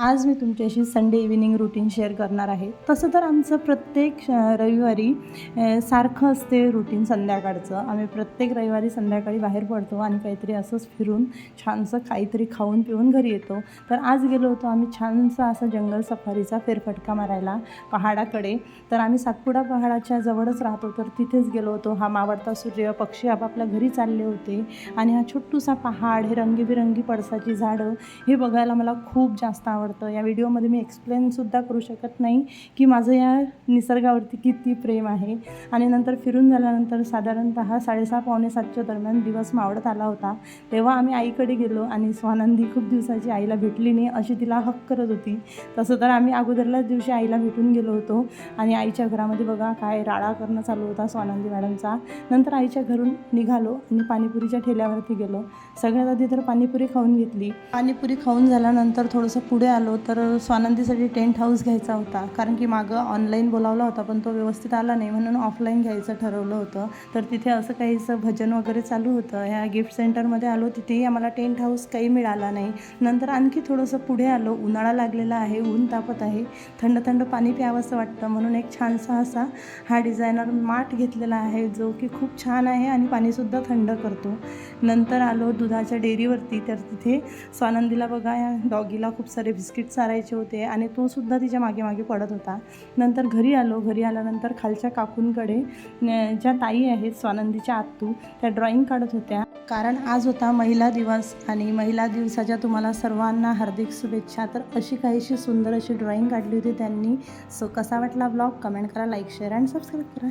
आज मी तुमच्याशी Sunday evening routine share करणार आहे। तसं तर आमचं प्रत्येक रविवारी सारखं असते रूटीन संध्याकाळचं। आम्ही प्रत्येक रविवारी संध्याकाळी बाहेर पडतो आणि काहीतरी असंच फिरून छानसं काहीतरी खाऊन पिऊन घरी येतो। तर आज गेलो होतो आम्ही छानसा असा जंगल सफारीचा फेरफटका मारायला पहाडाकडे। तर आम्ही सातपुडा पहाडाच्या जवळच राहतो, तर तिथेच गेलो होतो। हा मावळता सूर्य, पक्षी आपापल्या घरी चालले होते आणि हा छोटूसा पहाड, हे रंगीबिरंगी पळसाची झाडं, हे बघायला मला खूप जास्त आवडतं। या व्हिडिओमध्ये मी एक्सप्लेनसुद्धा करू शकत नाही की माझं या निसर्गावरती किती प्रेम आहे। आणि नंतर फिरून झाल्यानंतर साधारणतः 6:30 पावणे 7च्या दरम्यान दिवस मावळत आला होता। तेव्हा आम्ही आईकडे गेलो आणि स्वानंदी खूप दिवसाची आईला भेटली नाही अशी तिला हक करत होती। तसं तर आम्ही अगोदरल्याच दिवशी आईला भेटून गेलो होतो आणि आईच्या घरामध्ये बघा काय राडा करणं चालू होता स्वानंदी मॅडमचा। नंतर आईच्या घरून निघालो आणि पाणीपुरीच्या ठेल्यावरती गेलो। सगळ्यात आधी तर पाणीपुरी खाऊन घेतली। पाणीपुरी खाऊन झाल्यानंतर थोडंसं पुढे आलो तर स्वानंदीसाठी टेंट हाऊस घ्यायचा होता, कारण की मागं ऑनलाईन बोलावला होता पण तो व्यवस्थित आला नाही म्हणून ऑफलाईन घ्यायचं ठरवलं होतं। तर तिथे असं काहीसं भजन वगैरे चालू होतं। ह्या गिफ्ट सेंटरमध्ये आलो, तिथेही आम्हाला टेंट हाऊस काही मिळाला नाही। नंतर आणखी थोडंसं पुढे आलो, उन्हाळा लागलेला आहे, ऊन तापत आहे, थंड थंड पाणी प्यावंसं वाटतं म्हणून एक छानसा असा हा डिझायनर माठ घेतलेला आहे, जो की खूप छान आहे आणि पाणीसुद्धा थंड करतो। नंतर आलो दुधाच्या डेअरीवरती, तर तिथे स्वानंदीला बघा या डॉगीला खूप सारे बिस्किट चारायचे होते आणि तो सुद्धा तिच्या मागे मागे पडत होता। नंतर घरी आलो, घरी आल्यानंतर खालच्या काकूंकडे ज्या ताई आहेत स्वानंदीच्या आत्तू, त्या ड्रॉइंग काढत होत्या, कारण आज होता महिला दिवस आणि महिला दिवसाच्या तुम्हाला सर्वांना हार्दिक शुभेच्छा। तर अशी काहीशी सुंदर अशी ड्रॉइंग काढली होती त्यांनी। सो कसा वाटला ब्लॉग कमेंट करा, लाईक शेअर अँड सबस्क्राईब करा।